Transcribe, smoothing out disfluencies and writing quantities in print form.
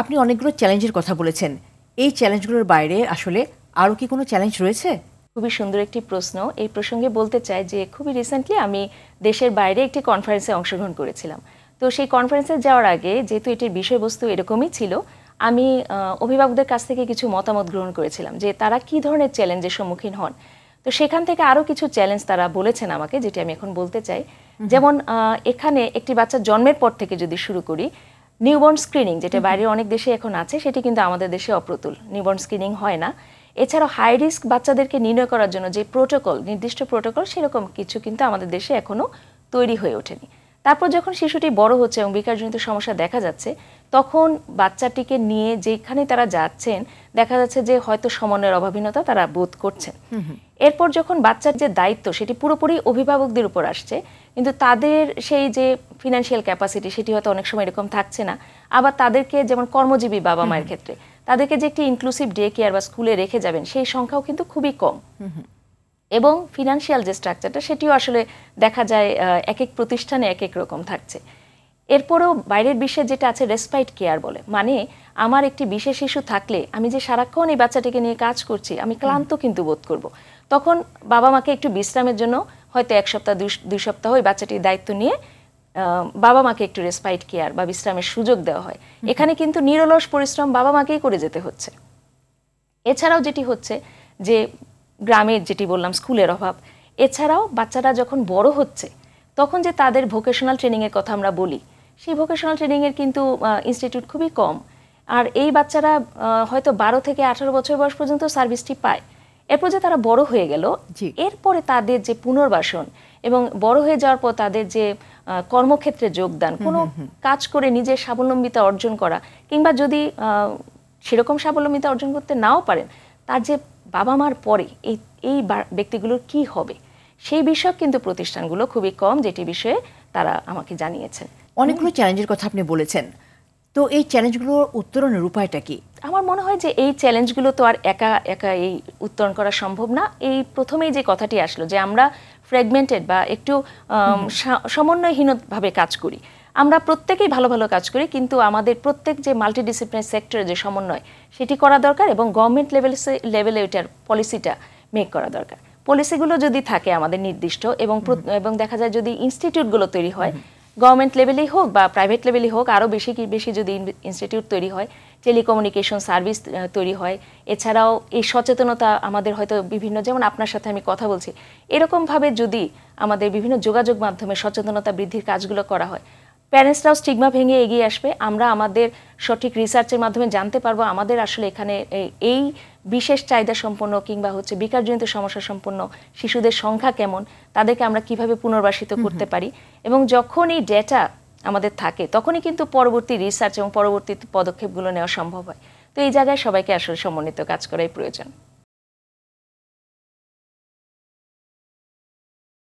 আপনি অনেকগুলো চ্যালেঞ্জের কথা বলেছেন। এই চ্যালেঞ্জগুলোর বাইরে আসলে আরও কি কোনো চ্যালেঞ্জ রয়েছে? খুবই সুন্দর একটি প্রশ্ন। এই প্রসঙ্গে বলতে চাই যে খুবই রিসেন্টলি আমি দেশের বাইরে একটি কনফারেন্সে অংশগ্রহণ করেছিলাম। তো সেই কনফারেন্সে যাওয়ার আগে যেহেতু এটির বিষয়বস্তু এরকমই ছিল, আমি অভিভাবকদের কাছ থেকে কিছু মতামত গ্রহণ করেছিলাম যে তারা কি ধরনের চ্যালেঞ্জের সম্মুখীন হন। তো সেখান থেকে আরও কিছু চ্যালেঞ্জ তারা বলেছেন আমাকে, যেটি আমি এখন বলতে চাই। যেমন এখানে একটি বাচ্চা জন্মের পর থেকে যদি শুরু করি, নিউবর্ন স্ক্রিনিং যেটা বাইরের অনেক দেশে এখন আছে, সেটি কিন্তু আমাদের দেশে অপ্রতুল। নিউবর্ন স্ক্রিনিং হয় না। এছাড়াও হাই রিস্ক বাচ্চাদেরকে নির্ণয় করার জন্য যে প্রোটোকল, নির্দিষ্ট প্রোটোকল, সেরকম কিছু কিন্তু আমাদের দেশে এখনো তৈরি হয়ে ওঠেনি। তারপর যখন শিশুটি বড় হচ্ছে এবং বিকাশজনিত সমস্যা দেখা যাচ্ছে, তখন বাচ্চাটিকে নিয়ে যেখানে তারা যাচ্ছেন দেখা যাচ্ছে যে হয়তো সমন্বয়ের অভাবহীনতা তারা বোধ করছেন। এরপর যখন বাচ্চার যে দায়িত্ব সেটি পুরোপুরি অভিভাবকদের উপর আসছে, কিন্তু তাদের সেই যে ফিনান্সিয়াল ক্যাপাসিটি সেটি হয়তো অনেক সময় এরকম থাকছে না। আবার তাদেরকে যেমন কর্মজীবী বাবা মায়ের ক্ষেত্রে তাদেরকে যে একটি ইনক্লুসিভ ডে কেয়ার বা স্কুলে রেখে যাবেন সেই সংখ্যাও কিন্তু খুবই কম। এবং ফিনান্সিয়াল যে স্ট্রাকচারটা সেটিও আসলে দেখা যায় এক এক প্রতিষ্ঠানে এক এক রকম থাকছে। এরপরেও বাইরের বিশ্বে যেটা আছে রেসপাইট কেয়ার বলে, মানে আমার একটি বিশেষ শিশু থাকলে আমি যে সারাক্ষণ এই বাচ্চাটিকে নিয়ে কাজ করছি আমি ক্লান্ত কিন্তু বোধ করব। তখন বাবা মাকে একটু বিশ্রামের জন্য হয়তো 1 সপ্তাহ 2 সপ্তাহ ওই বাচ্চাটির দায়িত্ব নিয়ে বাবা মাকে একটু রেসপাইট কেয়ার বা বিশ্রামের সুযোগ দেওয়া হয়। এখানে কিন্তু নিরলস পরিশ্রম বাবা মাকেই করে যেতে হচ্ছে। এছাড়াও যেটি হচ্ছে যে গ্রামের যেটি বললাম স্কুলের অভাব, এছাড়াও বাচ্চারা যখন বড় হচ্ছে তখন যে তাদের ভোকেশনাল ট্রেনিংয়ের কথা আমরা বলি, সেই ভোকেশনাল ট্রেনিংয়ের কিন্তু ইনস্টিটিউট খুবই কম। আর এই বাচ্চারা হয়তো 12 থেকে 18 বছর বয়স পর্যন্ত সার্ভিসটি পায়। এরপর যে তারা বড় হয়ে গেল, এরপরে তাদের যে পুনর্বাসন এবং বড় হয়ে যাওয়ার পর তাদের যে কর্মক্ষেত্রে যোগদান, কোনো কাজ করে নিজের স্বাবলম্বিতা অর্জন করা, কিংবা যদি সেরকম স্বাবলম্বিতা অর্জন করতে নাও পারেন, তার যে বাবা মার পরে এই ব্যক্তিগুলোর কি হবে সেই বিষয়ে কিন্তু প্রতিষ্ঠানগুলো খুবই কম, যেটি বিষয়ে তারা আমাকে জানিয়েছেন। অনেকগুলো চ্যালেঞ্জের কথা আপনি বলেছেন, তো এই চ্যালেঞ্জগুলোর উত্তরণের উপায়টা কি? আমার মনে হয় যে এই চ্যালেঞ্জগুলো তো আর একা একা এই উত্তরণ করা সম্ভব না। এই প্রথমেই যে কথাটি আসলো যে আমরা ফ্র্যাগমেন্টেড বা একটু সমন্বয়হীনভাবে কাজ করি। আমরা প্রত্যেকেই ভালো ভালো কাজ করি, কিন্তু আমাদের প্রত্যেক যে মাল্টিডিসিপ্লিনারি সেক্টরে যে সমন্বয় সেটি করা দরকার এবং গভর্নমেন্ট লেভেলে ওইটার পলিসিটা মেক করা দরকার। পলিসিগুলো যদি থাকে আমাদের নির্দিষ্ট এবং দেখা যায় যদি ইনস্টিটিউটগুলো তৈরি হয়, গভর্নমেন্ট লেভেলেই হোক বা প্রাইভেট লেভেলেই হোক, আরও বেশি যদি ইনস্টিটিউট তৈরি হয়, টেলিকমিউনিকেশন সার্ভিস তৈরি হয়, এছাড়াও এই সচেতনতা আমাদের হয়তো বিভিন্ন, যেমন আপনার সাথে আমি কথা বলছি, এরকমভাবে যদি আমাদের বিভিন্ন যোগাযোগ মাধ্যমে সচেতনতা বৃদ্ধির কাজগুলো করা হয়, প্যারেন্টসরাও স্টিগমা ভেঙে এগিয়ে আসবে। আমরা আমাদের সঠিক রিসার্চের মাধ্যমে জানতে পারবো আমাদের আসলে এখানে এই বিশেষ চাহিদা সম্পন্ন কিংবা বিকাশজনিত সমস্যা সম্পন্ন শিশুদের সংখ্যা কেমন, তাদেরকে আমরা কিভাবে পুনর্বাসিত করতে পারি। এবং যখন এই ডেটা আমাদের থাকে তখনই কিন্তু পরবর্তী রিসার্চ এবং পরবর্তী পদক্ষেপগুলো নেওয়া সম্ভব হয়। তো এই জায়গায় সবাইকে আসলে সমন্বিত কাজ করাই প্রয়োজন।